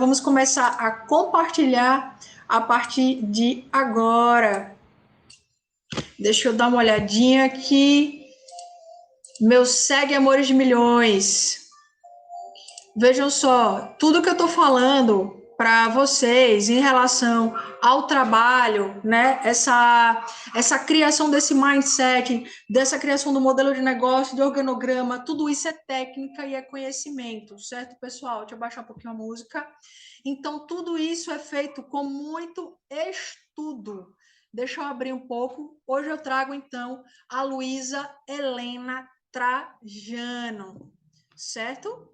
Vamos começar a compartilhar a partir de agora. Deixa eu dar uma olhadinha aqui. Meus segue amores de milhões. Vejam só, tudo que eu estou falando para vocês em relação ao trabalho, né? Essa criação desse mindset, dessa criação do modelo de negócio, do organograma, tudo isso é técnica e é conhecimento, certo, pessoal? Deixa eu baixar um pouquinho a música. Então, tudo isso é feito com muito estudo. Deixa eu abrir um pouco. Hoje eu trago, então, a Luísa Helena Trajano, certo?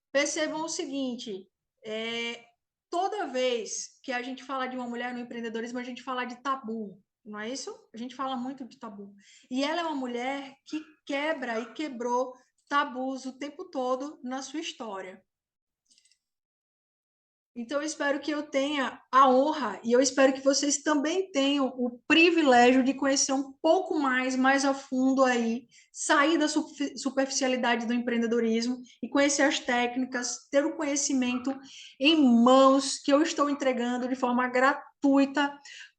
Percebam o seguinte, toda vez que a gente fala de uma mulher no empreendedorismo, a gente fala de tabu, não é isso? A gente fala muito de tabu. E ela é uma mulher que quebra e quebrou tabus o tempo todo na sua história. Então, eu espero que eu tenha a honra e eu espero que vocês também tenham o privilégio de conhecer um pouco mais a fundo aí, sair da superficialidade do empreendedorismo e conhecer as técnicas, ter o conhecimento em mãos que eu estou entregando de forma gratuita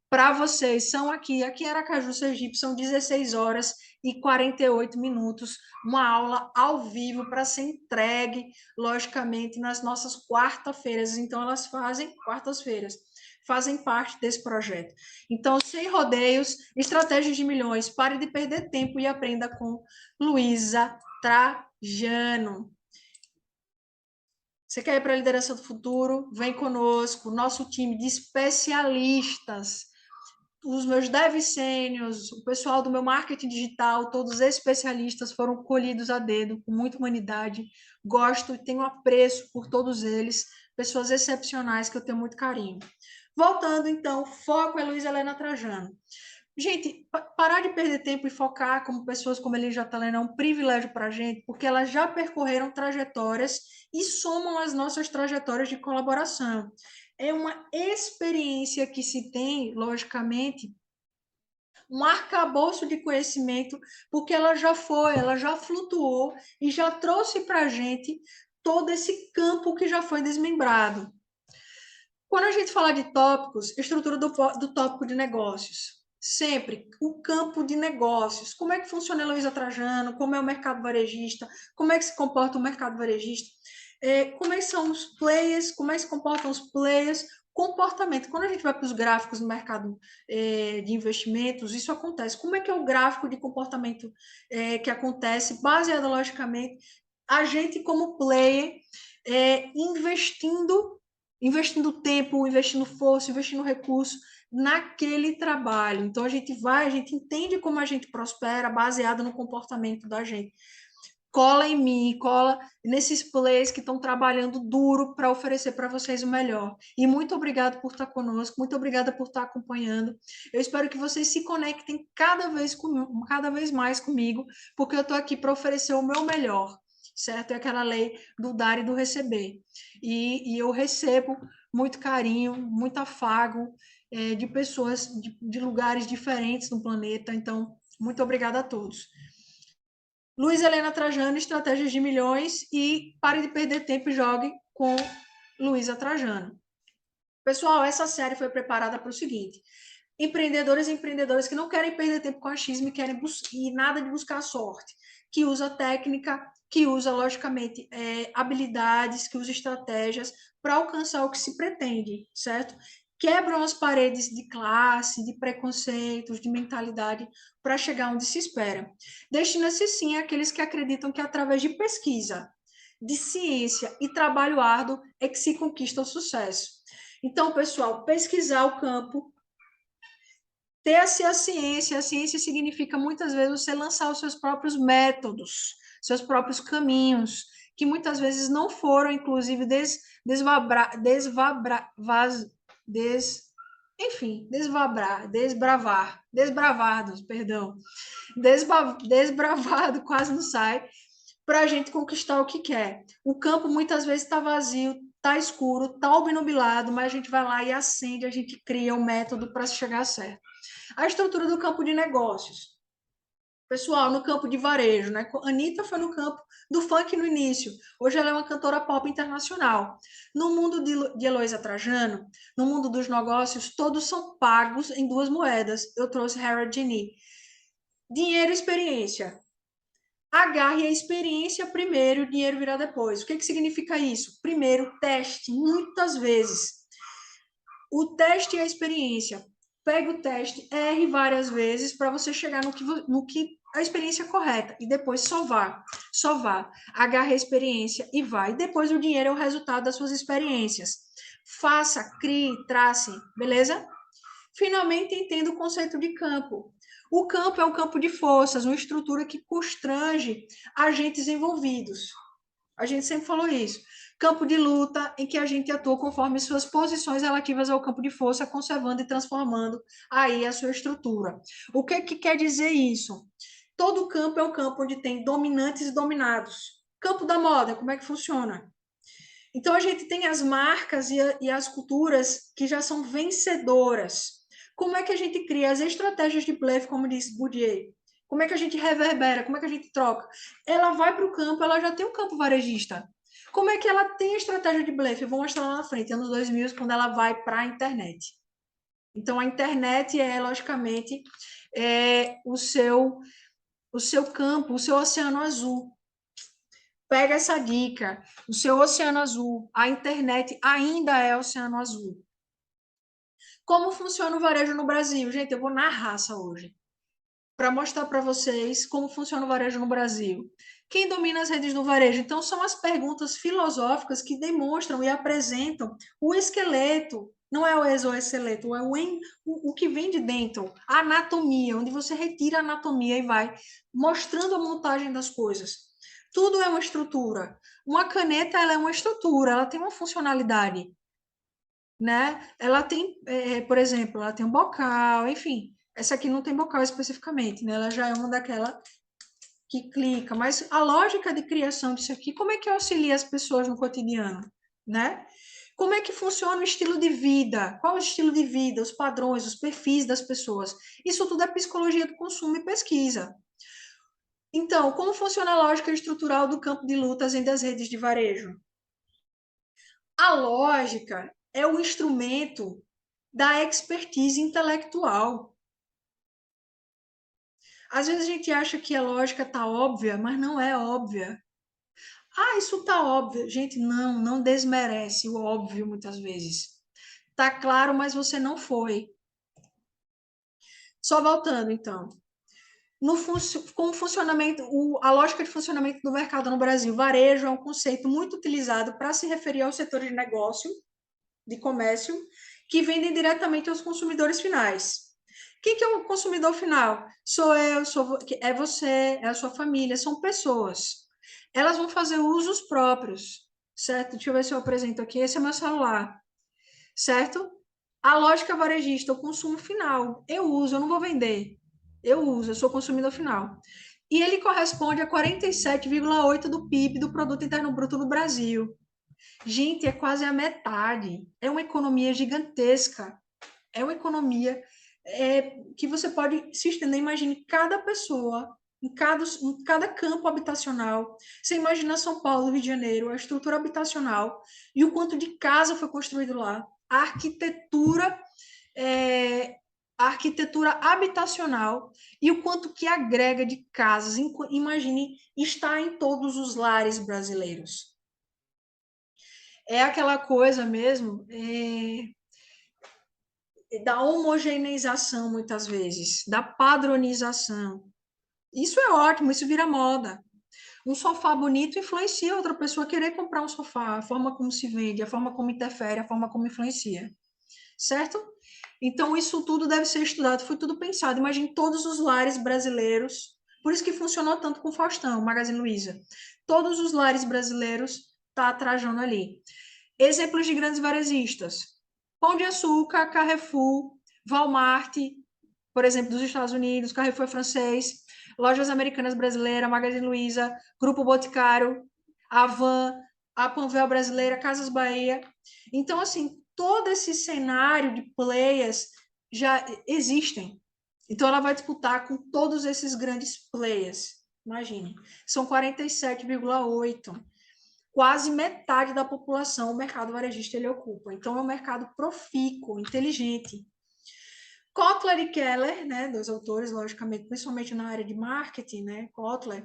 para vocês. São aqui em Aracaju, Sergipe, são 16 horas e 48 minutos, uma aula ao vivo para ser entregue, logicamente, nas nossas quarta-feiras. Então, elas fazem quartas-feiras, fazem parte desse projeto. Então, sem rodeios, estratégias de milhões, pare de perder tempo e aprenda com Luísa Trajano. Você quer ir para a liderança do futuro? Vem conosco, nosso time de especialistas, os meus dev sêniors, o pessoal do meu marketing digital, todos especialistas foram colhidos a dedo, com muita humanidade. Gosto e tenho apreço por todos eles, pessoas excepcionais que eu tenho muito carinho. Voltando, então, foco é Luísa Helena Trajano. Gente, parar de perder tempo e focar como pessoas como Elis Talena é um privilégio para a gente, porque elas já percorreram trajetórias e somam as nossas trajetórias de colaboração. É uma experiência que se tem, logicamente, um arcabouço de conhecimento, porque ela já foi, ela já flutuou e já trouxe para a gente todo esse campo que já foi desmembrado. Quando a gente fala de tópicos, estrutura do tópico de negócios. Sempre o campo de negócios. Como é que funciona a Luísa Trajano? Como é o mercado varejista? Como é que se comporta o mercado varejista? Como é que são os players? Como é que se comportam os players? Comportamento. Quando a gente vai para os gráficos no mercado de investimentos, isso acontece. Como é que é o gráfico de comportamento que acontece, baseado logicamente, a gente como player investindo tempo, investindo força, investindo recurso naquele trabalho. Então a gente entende como a gente prospera baseado no comportamento da gente. Cola em mim, cola nesses players que estão trabalhando duro para oferecer para vocês o melhor. E muito obrigado por estar conosco, muito obrigada por estar acompanhando. Eu espero que vocês se conectem cada vez mais comigo, porque eu estou aqui para oferecer o meu melhor, certo? É aquela lei do dar e do receber. E eu recebo muito carinho, muito afago de pessoas de lugares diferentes no planeta. Então, muito obrigada a todos. Luiz Helena Trajano, Estratégias de Milhões, e pare de perder tempo e jogue com Luísa Trajano. Pessoal, essa série foi preparada para o seguinte: empreendedores e empreendedoras que não querem perder tempo com achismo e querem e nada de buscar sorte, que usa técnica, que usa, logicamente, habilidades, que usa estratégias para alcançar o que se pretende, certo? Quebram as paredes de classe, de preconceitos, de mentalidade para chegar onde se espera. Destina-se sim àqueles que acreditam que através de pesquisa, de ciência e trabalho árduo é que se conquista o sucesso. Então, pessoal, pesquisar o campo, ter-se a ciência significa muitas vezes você lançar os seus próprios métodos, seus próprios caminhos, que muitas vezes não foram, inclusive, desbravados, perdão, desbravado, quase não sai, para a gente conquistar o que quer. O campo muitas vezes está vazio, está escuro, está obnubilado, mas a gente vai lá e acende, a gente cria um método para chegar certo. A estrutura do campo de negócios. Pessoal, no campo de varejo, né? Anitta foi no campo do funk no início. Hoje ela é uma cantora pop internacional. No mundo de Heloísa Trajano, no mundo dos negócios, todos são pagos em duas moedas. Eu trouxe Harold Genie. Dinheiro e experiência. Agarre a experiência primeiro, o dinheiro virá depois. O que significa isso? Primeiro, teste, muitas vezes. O teste e a experiência. Pega o teste, erre várias vezes para você chegar no que a experiência correta. E depois só vá. Só vá. Agarre a experiência e vá. E depois o dinheiro é o resultado das suas experiências. Faça, crie, trace. Beleza? Finalmente entenda o conceito de campo. O campo é um campo de forças, uma estrutura que constrange agentes envolvidos. A gente sempre falou isso. Campo de luta em que a gente atua conforme suas posições relativas ao campo de força, conservando e transformando aí a sua estrutura. O que quer dizer isso? Todo campo é um campo onde tem dominantes e dominados. Campo da moda, como é que funciona? Então, a gente tem as marcas e as culturas que já são vencedoras. Como é que a gente cria as estratégias de blefe, como disse Bourdieu? Como é que a gente reverbera? Como é que a gente troca? Ela vai para o campo, ela já tem um campo varejista. Como é que ela tem a estratégia de blefe? Eu vou mostrar lá na frente, anos 2000, quando ela vai para a internet. Então, a internet é, logicamente, o seu campo, o seu oceano azul. Pega essa dica. O seu oceano azul, a internet ainda é oceano azul. Como funciona o varejo no Brasil? Gente, eu vou na raça hoje para mostrar para vocês como funciona o varejo no Brasil. Quem domina as redes do varejo? Então, são as perguntas filosóficas que demonstram e apresentam o esqueleto, não é o exoesqueleto, é o que vem de dentro, a anatomia, onde você retira a anatomia e vai mostrando a montagem das coisas. Tudo é uma estrutura. Uma caneta, ela é uma estrutura, ela tem uma funcionalidade, né? Ela tem, por exemplo, ela tem um bocal, enfim. Essa aqui não tem bocal especificamente, né? Ela já é uma daquela que clica, mas a lógica de criação disso aqui, como é que auxilia as pessoas no cotidiano, né? Como é que funciona o estilo de vida? Qual é o estilo de vida, os padrões, os perfis das pessoas? Isso tudo é psicologia do consumo e pesquisa. Então, como funciona a lógica estrutural do campo de lutas entre as redes de varejo? A lógica é o instrumento da expertise intelectual. Às vezes a gente acha que a lógica está óbvia, mas não é óbvia. Ah, isso está óbvio. Gente, não desmerece o óbvio muitas vezes. Tá claro, mas você não foi. Só voltando, então. Como funcionamento, a lógica de funcionamento do mercado no Brasil. Varejo é um conceito muito utilizado para se referir ao setor de negócio, de comércio, que vendem diretamente aos consumidores finais. Quem que é o consumidor final? Sou eu, é você, é a sua família, são pessoas. Elas vão fazer usos próprios, certo? Deixa eu ver se eu apresento aqui. Esse é meu celular, certo? A lógica varejista, o consumo final. Eu uso, eu não vou vender. Eu uso, eu sou consumidor final. E ele corresponde a 47,8% do PIB, do Produto Interno Bruto do Brasil. Gente, é quase a metade. É uma economia gigantesca. É uma economia que você pode se estender. Imagine cada pessoa, em cada campo habitacional. Você imagina São Paulo, Rio de Janeiro, a estrutura habitacional e o quanto de casa foi construído lá. A arquitetura, é, a arquitetura habitacional e o quanto que agrega de casas. Imagine, está em todos os lares brasileiros. É aquela coisa mesmo, da homogeneização, muitas vezes, da padronização. Isso é ótimo, isso vira moda. Um sofá bonito influencia outra pessoa a querer comprar um sofá, a forma como se vende, a forma como interfere, a forma como influencia. Certo? Então, isso tudo deve ser estudado, foi tudo pensado. Imagine todos os lares brasileiros, por isso que funcionou tanto com Faustão, Magazine Luiza. Todos os lares brasileiros tá trajando ali. Exemplos de grandes varejistas. Pão de Açúcar, Carrefour, Walmart, por exemplo, dos Estados Unidos, Carrefour é francês, Lojas Americanas Brasileira, Magazine Luiza, Grupo Boticário, Avan, a Panvel Brasileira, Casas Bahia. Então, assim, todo esse cenário de players já existem. Então, ela vai disputar com todos esses grandes players. Imagine, são 47,8%. Quase metade da população o mercado varejista ele ocupa. Então, é um mercado profícuo, inteligente. Kotler e Keller, né, dois autores, logicamente, principalmente na área de marketing, né, Kotler,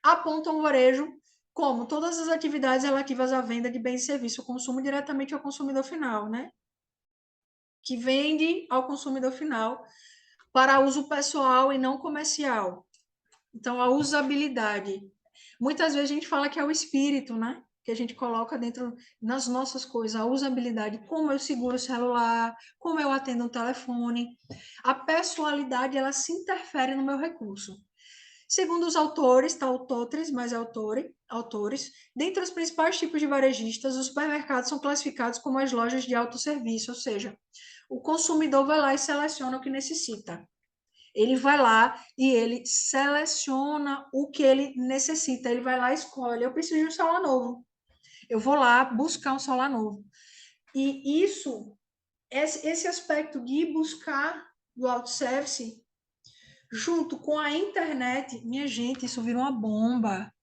apontam o varejo como todas as atividades relativas à venda de bens e serviços, o consumo diretamente ao consumidor final, né, que vende ao consumidor final para uso pessoal e não comercial. Então, a usabilidade. Muitas vezes a gente fala que é o espírito, né? Que a gente coloca dentro nas nossas coisas, a usabilidade, como eu seguro o celular, como eu atendo um telefone. A pessoalidade, ela se interfere no meu recurso. Segundo os autores, tá, autores, mas é autores, dentre os principais tipos de varejistas, os supermercados são classificados como as lojas de autosserviço, ou seja, o consumidor vai lá e seleciona o que necessita. Ele vai lá e ele seleciona o que ele necessita. Ele vai lá e escolhe: eu preciso de um celular novo. Eu vou lá buscar um celular novo. E isso, esse aspecto de ir buscar do autosservice, junto com a internet, minha gente, isso vira uma bomba,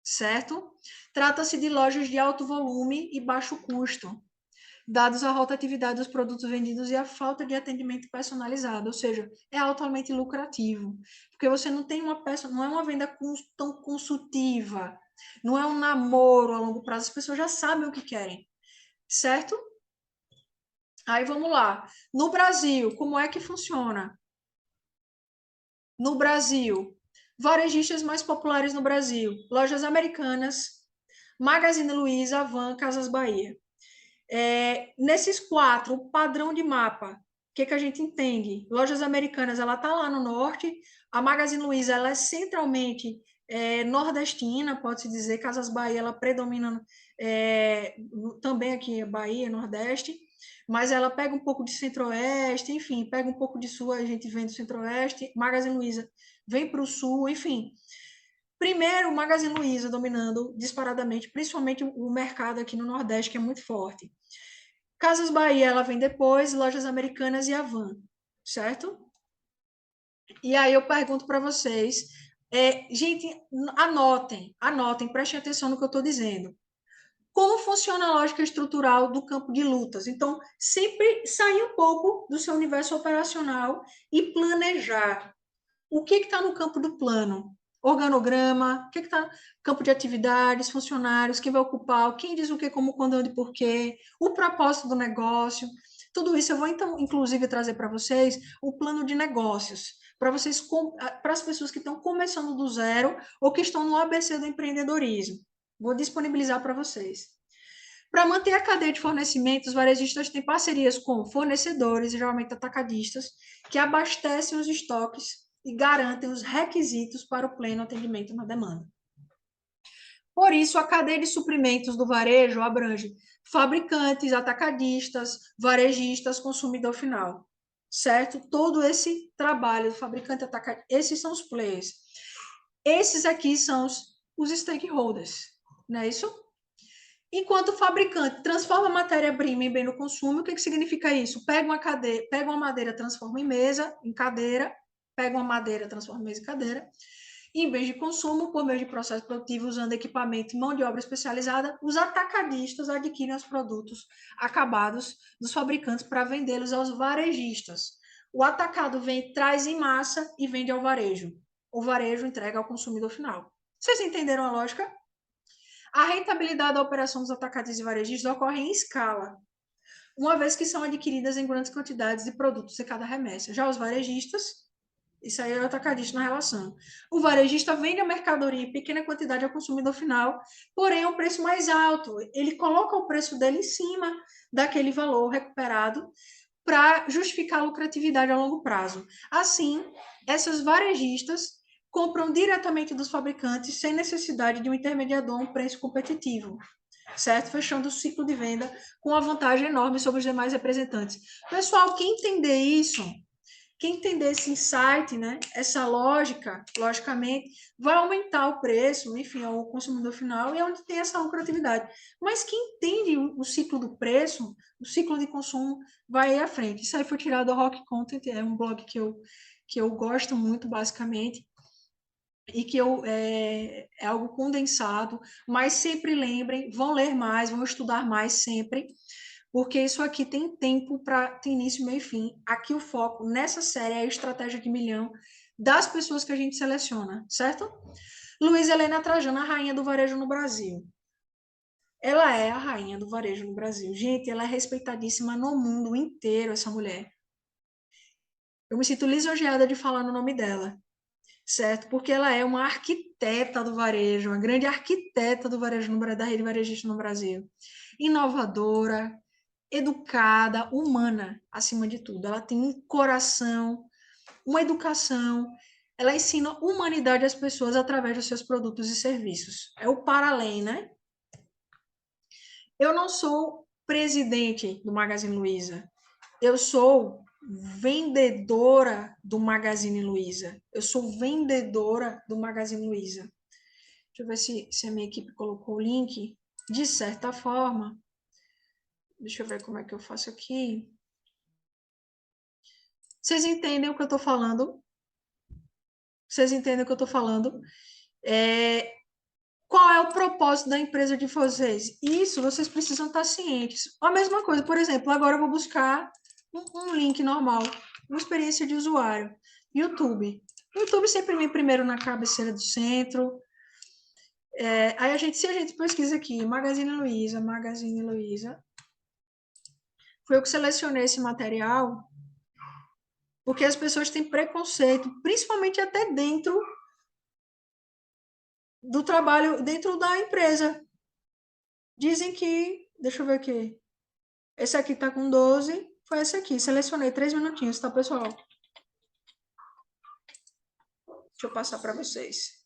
certo? Trata-se de lojas de alto volume e baixo custo, dados a rotatividade dos produtos vendidos e a falta de atendimento personalizado, ou seja, é altamente lucrativo, porque você não tem uma peça, não é uma venda tão consultiva, não é um namoro a longo prazo, as pessoas já sabem o que querem, certo? Aí vamos lá. No Brasil, como é que funciona? No Brasil, varejistas mais populares no Brasil: Lojas Americanas, Magazine Luiza, Avan, Casas Bahia. Nesses quatro, o padrão de mapa, o que a gente entende? Lojas Americanas, ela está lá no norte, a Magazine Luiza, ela é centralmente nordestina, pode-se dizer, Casas Bahia, ela predomina também aqui, Bahia, Nordeste, mas ela pega um pouco de Centro-Oeste, enfim, pega um pouco de Sul, a gente vem do Centro-Oeste, Magazine Luiza vem para o Sul, enfim. Primeiro, o Magazine Luiza dominando disparadamente, principalmente o mercado aqui no Nordeste, que é muito forte. Casas Bahia, ela vem depois, Lojas Americanas e Avan, certo? E aí eu pergunto para vocês, gente, anotem, prestem atenção no que eu estou dizendo. Como funciona a lógica estrutural do campo de lutas? Então, sempre sair um pouco do seu universo operacional e planejar. O que está no campo do plano? Organograma, o que está no campo de atividades, funcionários, quem vai ocupar, quem diz o que, como, quando, onde, por quê, o propósito do negócio. Tudo isso eu vou, então, inclusive, trazer para vocês o plano de negócios, para as pessoas que estão começando do zero ou que estão no ABC do empreendedorismo. Vou disponibilizar para vocês. Para manter a cadeia de fornecimento, os varejistas têm parcerias com fornecedores, geralmente atacadistas, que abastecem os estoques e garantem os requisitos para o pleno atendimento na demanda. Por isso, a cadeia de suprimentos do varejo abrange fabricantes, atacadistas, varejistas, consumidor final, certo? Todo esse trabalho do fabricante, atacadista, esses são os players. Esses aqui são os stakeholders, não é isso? Enquanto o fabricante transforma a matéria-prima em bem no consumo, o que significa isso? Pega uma madeira, transforma em mesa, em cadeira, pega uma madeira, transforma em mesa em cadeira, e em bens de consumo, por meio de processo produtivo, usando equipamento e mão de obra especializada, os atacadistas adquirem os produtos acabados dos fabricantes para vendê-los aos varejistas. O atacado traz em massa e vende ao varejo. O varejo entrega ao consumidor final. Vocês entenderam a lógica? A rentabilidade da operação dos atacadistas e varejistas ocorre em escala, uma vez que são adquiridas em grandes quantidades de produtos em cada remessa. Já os varejistas, isso aí é o atacadista na relação. O varejista vende a mercadoria em pequena quantidade ao consumidor final, porém é um preço mais alto. Ele coloca o preço dele em cima daquele valor recuperado para justificar a lucratividade a longo prazo. Assim, essas varejistas compram diretamente dos fabricantes sem necessidade de um intermediador a um preço competitivo, certo? Fechando o ciclo de venda com uma vantagem enorme sobre os demais representantes. Pessoal, quem entender isso, quem entender esse insight, né, essa lógica, logicamente, vai aumentar o preço, enfim, ao consumidor final e é onde tem essa lucratividade. Mas quem entende o ciclo do preço, o ciclo de consumo, vai à frente. Isso aí foi tirado do Rock Content, é um blog que eu gosto muito, basicamente, e que é algo condensado, mas sempre lembrem, vão ler mais, vão estudar mais sempre, porque isso aqui tem tempo para ter início, meio e fim. Aqui o foco nessa série é a estratégia de milhão das pessoas que a gente seleciona, certo? Luísa Helena Trajano, a rainha do varejo no Brasil. Ela é a rainha do varejo no Brasil. Gente, ela é respeitadíssima no mundo inteiro, essa mulher. Eu me sinto lisonjeada de falar no nome dela, certo? Porque ela é uma arquiteta do varejo, uma grande arquiteta do varejo da rede varejista no Brasil. Inovadora, educada, humana, acima de tudo. Ela tem um coração, uma educação. Ela ensina humanidade às pessoas através dos seus produtos e serviços. É o para além, né? Eu não sou presidente do Magazine Luiza. Eu sou vendedora do Magazine Luiza. Eu sou vendedora do Magazine Luiza. Deixa eu ver se a minha equipe colocou o link. De certa forma, deixa eu ver como é que eu faço aqui. Vocês entendem o que eu estou falando? Vocês entendem o que eu estou falando? É, qual é o propósito da empresa de vocês? Isso vocês precisam estar cientes. A mesma coisa, por exemplo, agora eu vou buscar um link normal, uma experiência de usuário. YouTube. O YouTube sempre vem primeiro na cabeceira do centro. Aí se a gente pesquisa aqui, Magazine Luiza, foi eu que selecionei esse material, porque as pessoas têm preconceito, principalmente até dentro do trabalho, dentro da empresa. Dizem que, deixa eu ver aqui, esse aqui tá com 12, foi esse aqui. Selecionei 3 minutinhos, tá, pessoal? Deixa eu passar para vocês.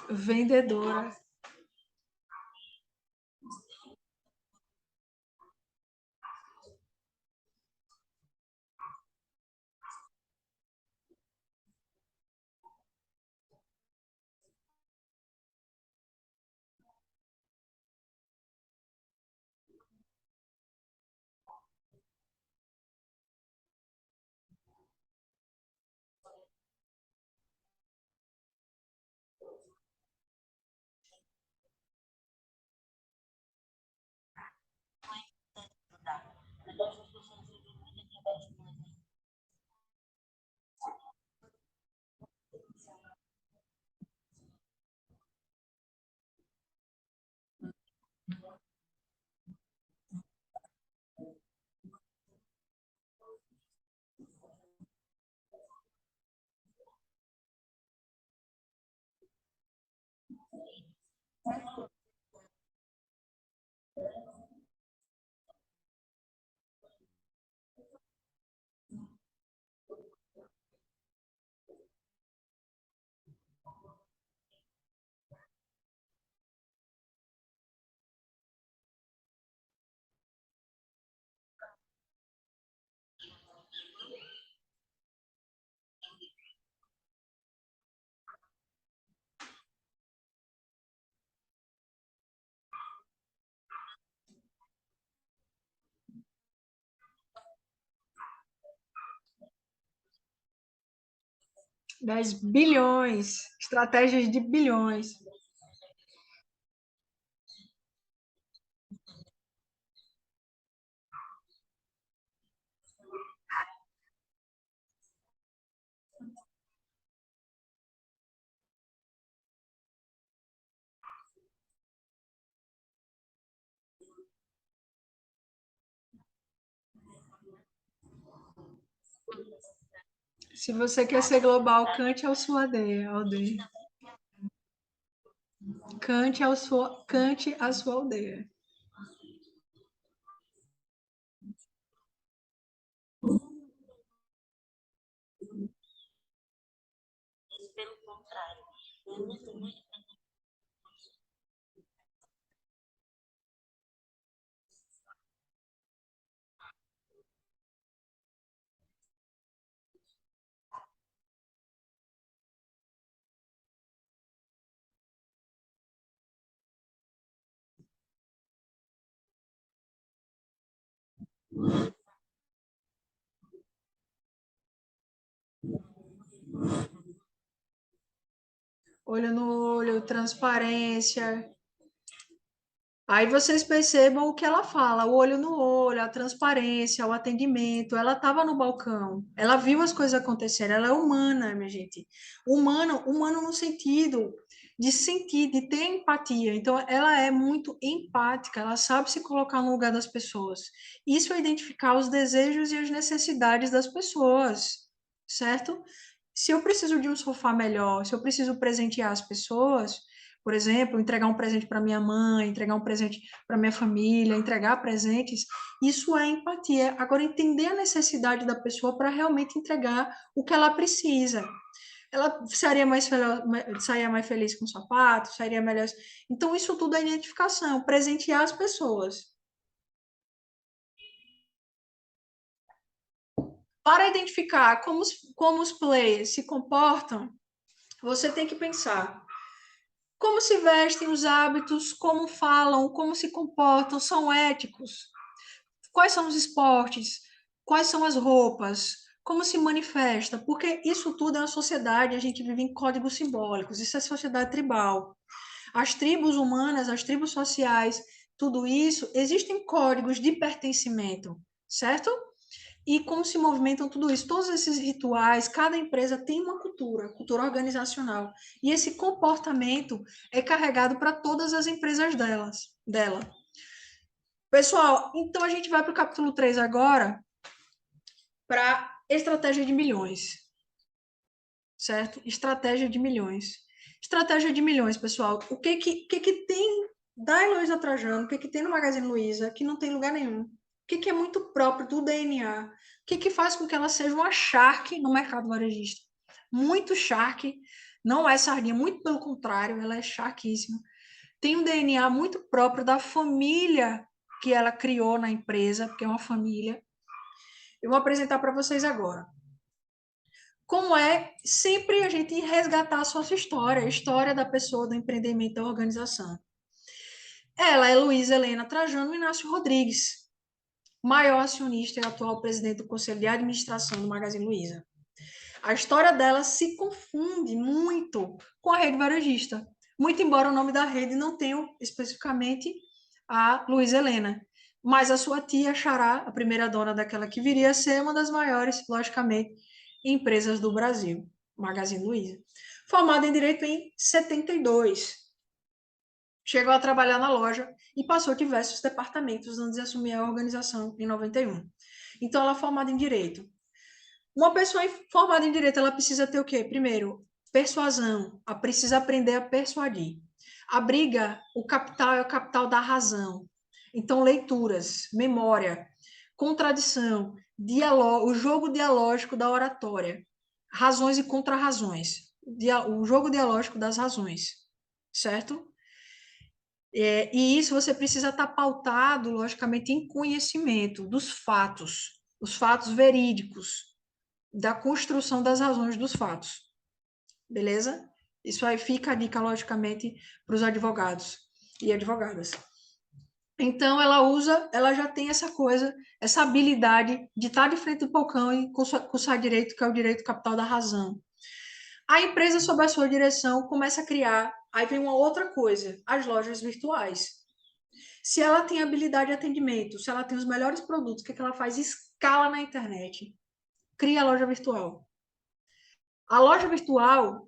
Vendedora. $10 bilhões. Estratégias de bilhões. Se você quer ser global, aldeia. Cante a sua aldeia. Olho no olho, transparência. Aí vocês percebam o que ela fala, o olho no olho, a transparência, o atendimento. Ela estava no balcão, ela viu as coisas acontecerem, ela é humana, minha gente. Humano no sentido de sentir, de ter empatia. Então, ela é muito empática, ela sabe se colocar no lugar das pessoas. Isso é identificar os desejos e as necessidades das pessoas, certo? Se eu preciso de um sofá melhor, se eu preciso presentear as pessoas, por exemplo, entregar um presente para minha mãe, entregar um presente para minha família, entregar presentes, isso é empatia. Agora, entender a necessidade da pessoa para realmente entregar o que ela precisa. Ela sairia mais feliz com o sapato, sairia melhor. Então, isso tudo é identificação, presentear as pessoas. Para identificar como os players se comportam, você tem que pensar como se vestem, os hábitos, como falam, como se comportam, são éticos? Quais são os esportes? Quais são as roupas? Como se manifesta? Porque isso tudo é uma sociedade, a gente vive em códigos simbólicos, isso é sociedade tribal. As tribos humanas, as tribos sociais, tudo isso, existem códigos de pertencimento, certo? E como se movimentam tudo isso. Todos esses rituais, cada empresa tem uma cultura organizacional. E esse comportamento é carregado para todas as empresas dela. Pessoal, então a gente vai para o capítulo 3 agora, para estratégia de milhões, certo? Estratégia de milhões. Estratégia de milhões, pessoal. O que tem da Heloísa Trajano, o que tem no Magazine Luiza, que não tem lugar nenhum? O que é muito próprio do DNA? O que faz com que ela seja uma Shark no mercado varejista? Muito Shark, não é sardinha, muito pelo contrário, ela é Sharkíssima. Tem um DNA muito próprio da família que ela criou na empresa, porque é uma família. Eu vou apresentar para vocês agora. Como é sempre a gente resgatar a sua história, a história da pessoa, do empreendimento, da organização. Ela é Luísa Helena Trajano Inácio Rodrigues, maior acionista e atual presidente do Conselho de Administração do Magazine Luiza. A história dela se confunde muito com a rede varejista, muito embora o nome da rede não tenha especificamente a Luísa Helena, mas a sua tia Xará, a primeira dona daquela que viria a ser uma das maiores, logicamente, empresas do Brasil, Magazine Luiza. Formada em Direito em 72, chegou a trabalhar na loja e passou diversos departamentos antes de assumir a organização em 91. Então, ela é formada em Direito. Uma pessoa formada em Direito, ela precisa ter o quê? Primeiro, persuasão. Ela precisa aprender a persuadir. A briga, o capital é o capital da razão. Então, leituras, memória, contradição, o jogo dialógico da oratória, razões e contrarrazões, o jogo dialógico das razões, certo? E isso você precisa estar pautado, logicamente, em conhecimento dos fatos, os fatos verídicos, da construção das razões dos fatos, beleza? Isso aí fica a dica, logicamente, para os advogados e advogadas. Então, ela já tem essa coisa, essa habilidade de estar de frente do balcão e cursar direito, que é o direito capital da razão. A empresa, sob a sua direção, começa a criar, aí vem uma outra coisa, as lojas virtuais. Se ela tem habilidade de atendimento, se ela tem os melhores produtos, o que ela faz? Escala na internet. Cria a loja virtual. A loja virtual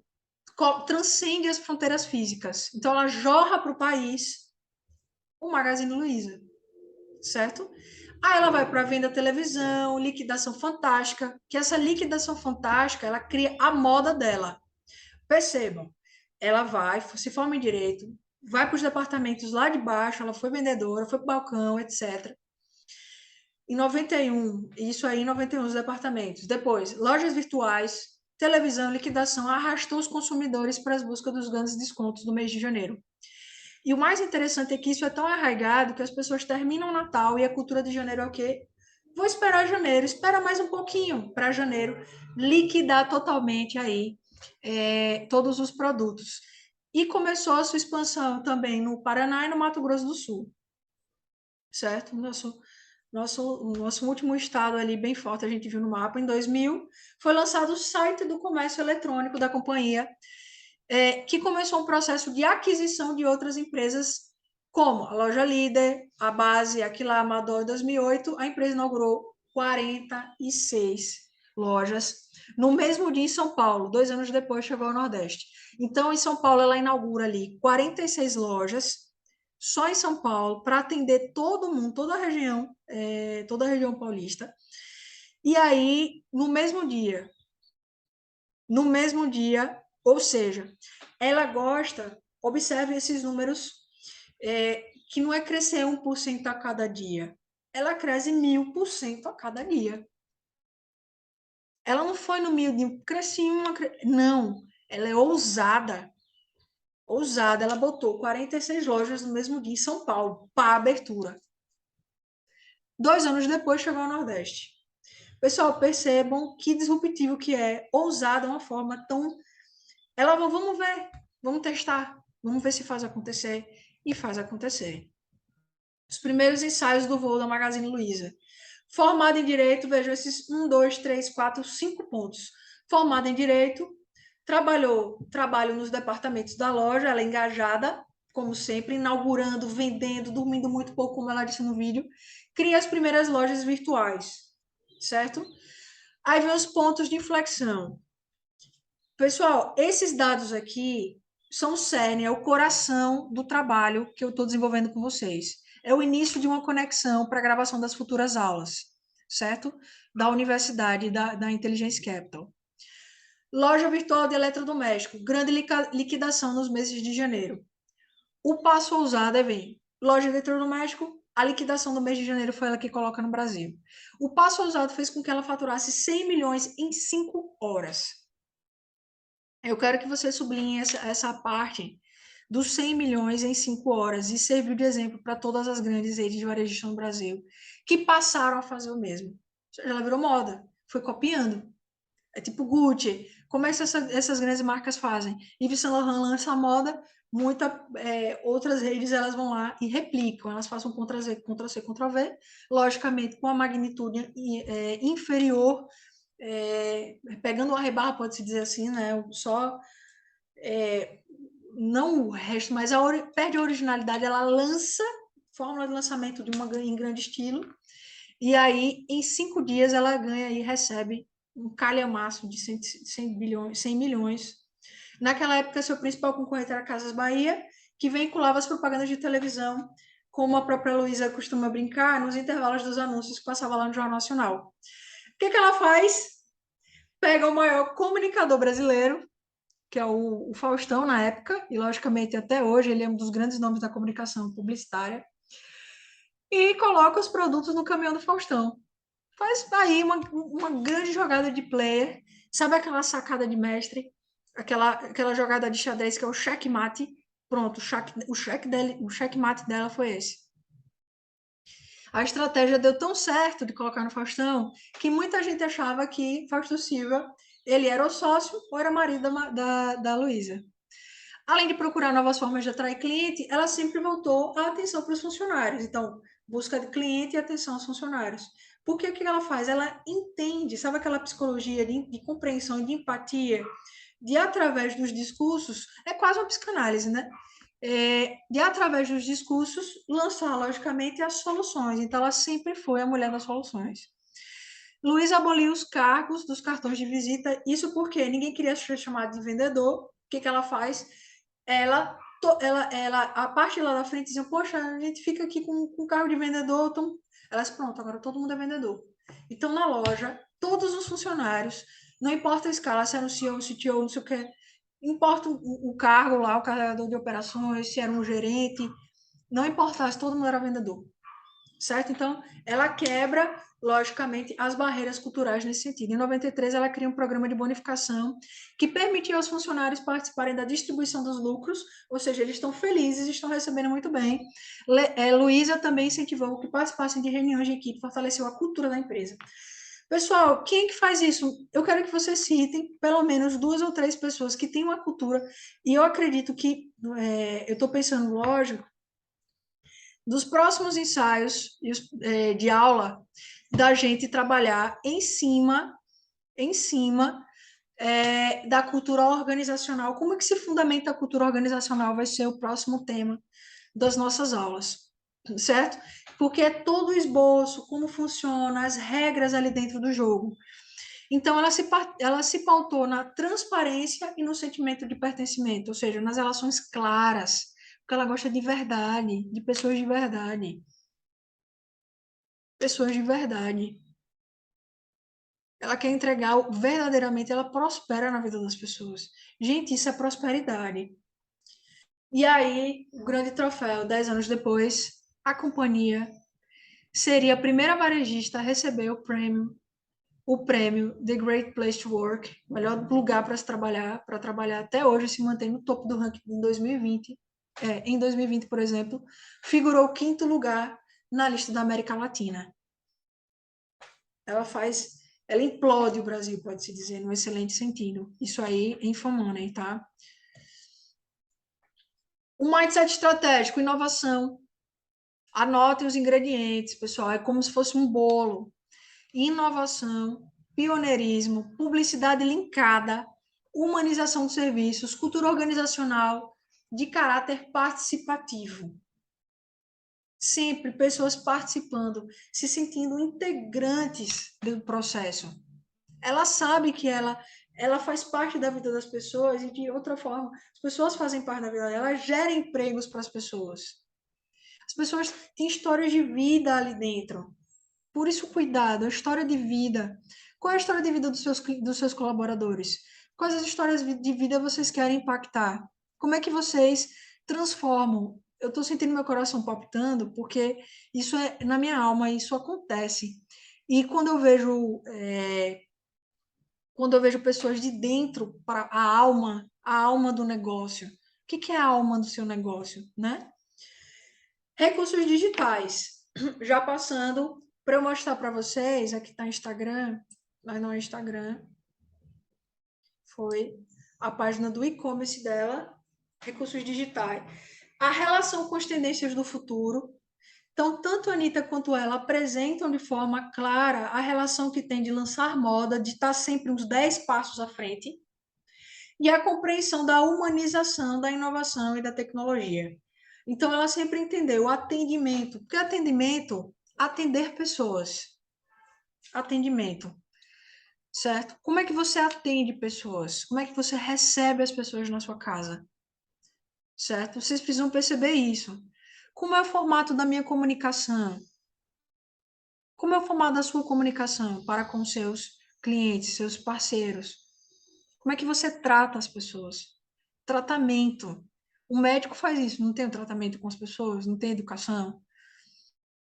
transcende as fronteiras físicas. Então, ela jorra para o país o Magazine Luiza, certo? Aí ela vai para a venda televisão, liquidação fantástica, que essa liquidação fantástica, ela cria a moda dela. Percebam, ela vai, se forma em direito, vai para os departamentos lá de baixo, ela foi vendedora, foi para o balcão, etc. Em 91, isso aí em 91, os departamentos. Depois, lojas virtuais, televisão, liquidação, arrastou os consumidores para as buscas dos grandes descontos do mês de janeiro. E o mais interessante é que isso é tão arraigado que as pessoas terminam o Natal e a cultura de janeiro é o quê? Vou esperar janeiro, espera mais um pouquinho para janeiro liquidar totalmente aí todos os produtos. E começou a sua expansão também no Paraná e no Mato Grosso do Sul, certo? No Sul. nosso último estado ali bem forte, a gente viu no mapa, em 2000, foi lançado o site do comércio eletrônico da companhia, que começou um processo de aquisição de outras empresas, como a Loja Líder, a Base, Aquila, Amador. Em 2008, a empresa inaugurou 46 lojas, no mesmo dia em São Paulo. 2 anos depois, chegou ao Nordeste. Então, em São Paulo, ela inaugura ali 46 lojas, só em São Paulo, para atender todo mundo, toda a região paulista. E aí, no mesmo dia, ou seja, ela gosta, observe esses números, que não é crescer 1% a cada dia, ela cresce 1000% a cada dia. Ela não foi no mil, cresci uma, não, ela é ousada, ousada, ela botou 46 lojas no mesmo dia em São Paulo, para abertura. 2 anos depois chegou ao Nordeste. Pessoal, percebam que disruptivo que é, ousada, uma forma tão... Ela, vamos ver, vamos testar, vamos ver se faz acontecer, e faz acontecer. Os primeiros ensaios do voo da Magazine Luiza. Formada em Direito, vejam esses 1, 2, 3, 4, 5 pontos. Formada em Direito, trabalho nos departamentos da loja, ela é engajada, como sempre, inaugurando, vendendo, dormindo muito pouco, como ela disse no vídeo. Cria as primeiras lojas virtuais, certo? Aí vem os pontos de inflexão. Pessoal, esses dados aqui são o cerne, é o coração do trabalho que eu estou desenvolvendo com vocês. É o início de uma conexão para a gravação das futuras aulas, certo? Da Universidade da Intelligence Capital. Loja virtual de eletrodoméstico, grande liquidação nos meses de janeiro. O passo ousado é vir. Loja de eletrodoméstico, a liquidação do mês de janeiro foi ela que coloca no Brasil. O passo ousado fez com que ela faturasse 100 milhões em 5 horas. Eu quero que você sublinhe essa parte dos 100 milhões em 5 horas e serviu de exemplo para todas as grandes redes de varejo no Brasil que passaram a fazer o mesmo. Ela virou moda, foi copiando. É tipo Gucci. Como é que essas grandes marcas fazem? Yves Saint Laurent lança a moda, outras redes elas vão lá e replicam. Elas fazem um Ctrl-Z, Ctrl-C, Ctrl-V, logicamente com a magnitude inferior, pegando uma rebarra, pode-se dizer assim, né? Só não o resto, mas perde a originalidade, ela lança fórmula de lançamento em grande estilo, e aí em 5 dias ela ganha e recebe um calhamaço de 100 milhões. Naquela época, seu principal concorrente era Casas Bahia, que vinculava as propagandas de televisão, como a própria Luísa costuma brincar, nos intervalos dos anúncios que passava lá no Jornal Nacional. O que ela faz? Pega o maior comunicador brasileiro, que é o Faustão na época, e logicamente até hoje ele é um dos grandes nomes da comunicação publicitária, e coloca os produtos no caminhão do Faustão. Faz aí uma grande jogada de player, sabe aquela sacada de mestre, aquela jogada de xadrez que é o checkmate. Pronto, o checkmate dela foi esse. A estratégia deu tão certo de colocar no Faustão que muita gente achava que Fausto Silva ele era o sócio ou era marido da Luísa. Além de procurar novas formas de atrair cliente, ela sempre voltou a atenção para os funcionários. Então, busca de cliente e atenção aos funcionários. Porque o que ela faz? Ela entende, sabe aquela psicologia de compreensão e de empatia, de através dos discursos, é quase uma psicanálise, né? De através dos discursos, lançar, logicamente, as soluções. Então, ela sempre foi a mulher das soluções. Luiz aboliu os cargos dos cartões de visita, isso porque ninguém queria ser chamado de vendedor. O que ela faz? A parte lá da frente dizia, poxa, a gente fica aqui com carro de vendedor, então elas, pronto, agora todo mundo é vendedor. Então, na loja, todos os funcionários, não importa a escala, se era um CEO, um CTO, não sei o que, importa o cargo lá, o carregador de operações, se era um gerente, não importasse, todo mundo era vendedor, certo? Então, ela quebra, logicamente, as barreiras culturais nesse sentido. Em 93, ela cria um programa de bonificação que permitiu aos funcionários participarem da distribuição dos lucros, ou seja, eles estão felizes, estão recebendo muito bem. Luísa também incentivou que participassem de reuniões de equipe, fortaleceu a cultura da empresa. Pessoal, quem é que faz isso? Eu quero que vocês citem pelo menos 2 ou 3 pessoas que têm uma cultura, e eu acredito que, eu estou pensando, lógico, dos próximos ensaios de aula, da gente trabalhar em cima da cultura organizacional. Como é que se fundamenta a cultura organizacional? Vai ser o próximo tema das nossas aulas, certo? Porque é todo o esboço, como funciona, as regras ali dentro do jogo. Então, ela se pautou na transparência e no sentimento de pertencimento, ou seja, nas relações claras, porque ela gosta de verdade, de pessoas de verdade. Pessoas de verdade. Ela quer entregar verdadeiramente, ela prospera na vida das pessoas. Gente, isso é prosperidade. E aí, o grande troféu, 10 anos depois, a companhia seria a primeira varejista a receber o prêmio The Great Place to Work, melhor lugar para trabalhar até hoje, se mantém no topo do ranking em 2020. Em 2020, por exemplo, figurou o quinto lugar na lista da América Latina. Ela implode o Brasil, pode-se dizer, num excelente sentido. Isso aí é Infomoney, tá? Um mindset estratégico, inovação. Anotem os ingredientes, pessoal, é como se fosse um bolo. Inovação, pioneirismo, publicidade linkada, humanização de serviços, cultura organizacional de caráter participativo. Sempre pessoas participando, se sentindo integrantes do processo. Ela sabe que ela faz parte da vida das pessoas e, de outra forma, as pessoas fazem parte da vida dela, ela gera empregos para as pessoas. As pessoas têm histórias de vida ali dentro. Por isso, cuidado, a história de vida. Qual é a história de vida dos seus colaboradores? Quais as histórias de vida vocês querem impactar? Como é que vocês transformam? Eu estou sentindo meu coração palpitando, porque isso é na minha alma, isso acontece. E quando eu vejo pessoas de dentro para a alma do negócio. O que é a alma do seu negócio, né? Recursos digitais. Já passando para eu mostrar para vocês, aqui está Instagram, mas não é Instagram, foi a página do e-commerce dela, recursos digitais. A relação com as tendências do futuro. Então, tanto a Anitta quanto ela apresentam de forma clara a relação que tem de lançar moda, de estar sempre uns 10 passos à frente, e a compreensão da humanização, da inovação e da tecnologia. Então, ela sempre entendeu o atendimento, porque atendimento, atender pessoas, atendimento, certo? Como é que você atende pessoas? Como é que você recebe as pessoas na sua casa, certo? Vocês precisam perceber isso. Como é o formato da minha comunicação? Como é o formato da sua comunicação para com seus clientes, seus parceiros? Como é que você trata as pessoas? Tratamento. O médico faz isso, não tem o tratamento com as pessoas, não tem educação.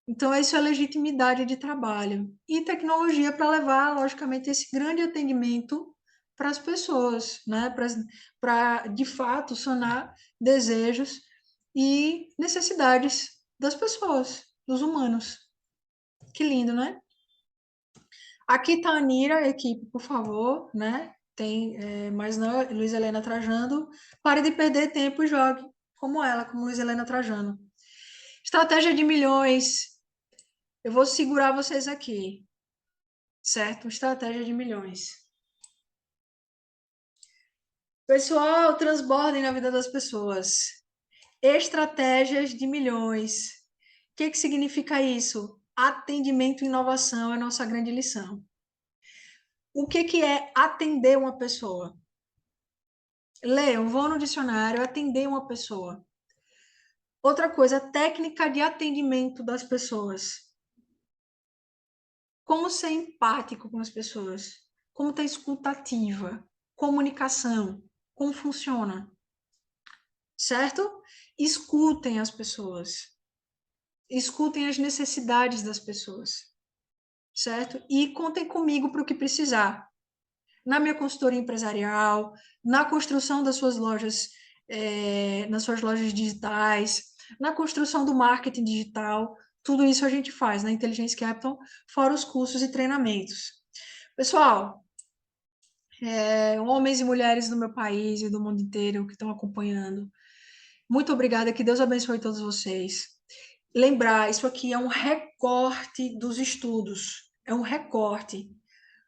Então, isso é legitimidade de trabalho. E tecnologia para levar, logicamente, esse grande atendimento para as pessoas, né? Para, de fato, sanar desejos e necessidades das pessoas, dos humanos. Que lindo, né? Aqui está a Nira, equipe, por favor, né? Tem, mas não, Luiz Helena Trajano. Pare de perder tempo e jogue como ela, como Luiz Helena Trajano. Estratégia de milhões. Eu vou segurar vocês aqui, certo? Estratégia de milhões. Pessoal, transbordem na vida das pessoas. Estratégias de milhões. O que significa isso? Atendimento e inovação é a nossa grande lição. O que é atender uma pessoa? Leiam, vão no dicionário, atender uma pessoa. Outra coisa, técnica de atendimento das pessoas. Como ser empático com as pessoas. Como ter escutativa. Comunicação. Como funciona. Certo? Escutem as pessoas. Escutem as necessidades das pessoas. Certo? E contem comigo para o que precisar. Na minha consultoria empresarial, na construção das suas lojas, nas suas lojas digitais, na construção do marketing digital, tudo isso a gente faz na Intelligence Capital, fora os cursos e treinamentos. Pessoal, homens e mulheres do meu país e do mundo inteiro que estão acompanhando, muito obrigada, que Deus abençoe todos vocês. lembrar, isso aqui é um recorte dos estudos, é um recorte.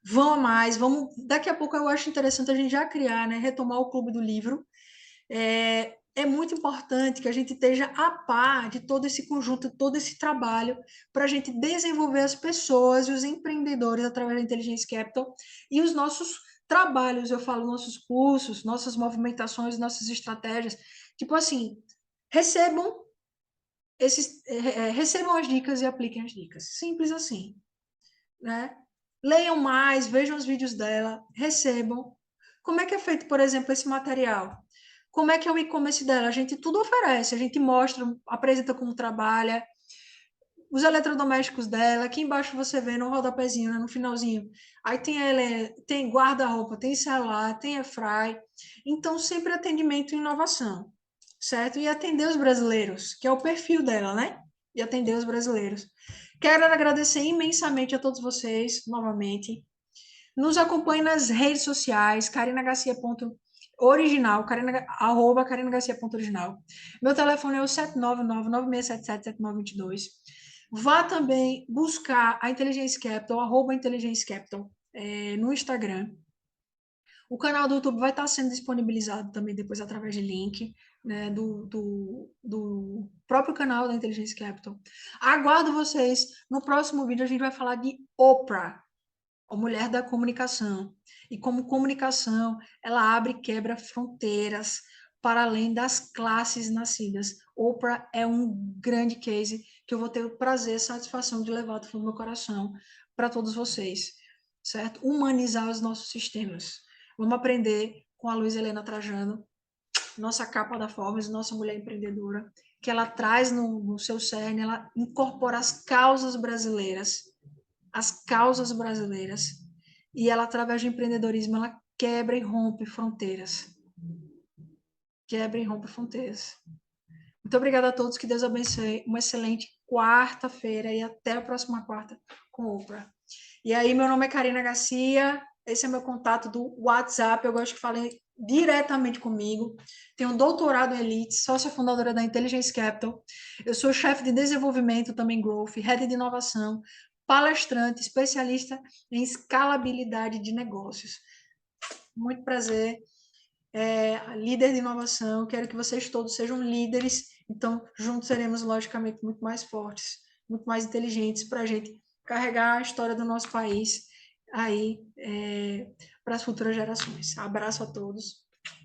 Vão a mais, vamos. Daqui a pouco eu acho interessante a gente já criar, né? Retomar o Clube do Livro. É muito importante que a gente esteja a par de todo esse conjunto, todo esse trabalho, para a gente desenvolver as pessoas e os empreendedores através da Intelligence Capital e os nossos trabalhos, eu falo, nossos cursos, nossas movimentações, nossas estratégias. Tipo assim, recebam recebam as dicas e apliquem as dicas. Simples assim, né? Leiam mais, vejam os vídeos dela, recebam. Como é que é feito, por exemplo, esse material? Como é que é o e-commerce dela? A gente tudo oferece, a gente mostra, apresenta como trabalha, os eletrodomésticos dela, aqui embaixo você vê no rodapézinho, né, no finalzinho. Aí tem guarda-roupa, tem celular, tem airfry. Então, sempre atendimento e inovação, certo? E atender os brasileiros, que é o perfil dela, né? E atender os brasileiros. Quero agradecer imensamente a todos vocês, novamente. Nos acompanhe nas redes sociais, carinagacia.original, arroba carinagacia.original. Meu telefone é o 799-9677-7922. Vá também buscar a Intelligence Capital, arroba Intelligence Capital, no Instagram. O canal do YouTube vai estar sendo disponibilizado também depois através de link, né, do próprio canal da Intelligence Capital. Aguardo vocês. No próximo vídeo a gente vai falar de Oprah, a mulher da comunicação. E como comunicação, ela abre e quebra fronteiras para além das classes nascidas. Oprah é um grande case que eu vou ter o prazer e satisfação de levar do fundo do meu coração para todos vocês, certo? Humanizar os nossos sistemas. Vamos aprender com a Luiza Helena Trajano, nossa capa da Forbes, nossa mulher empreendedora, que ela traz no seu cerne, ela incorpora as causas brasileiras, e ela, através do empreendedorismo, ela quebra e rompe fronteiras. Quebra e rompe fronteiras. Muito obrigada a todos, que Deus abençoe. Uma excelente quarta-feira e até a próxima quarta com Oprah. E aí, meu nome é Karina Garcia, esse é meu contato do WhatsApp, eu gosto que falem diretamente comigo. Tenho um doutorado em Elite, sócia fundadora da Intelligence Capital. Eu sou chefe de desenvolvimento, também Growth, head de inovação, palestrante, especialista em escalabilidade de negócios. Muito prazer, líder de inovação. Quero que vocês todos sejam líderes, então juntos seremos, logicamente, muito mais fortes, muito mais inteligentes para a gente carregar a história do nosso país aí para as futuras gerações. Abraço a todos.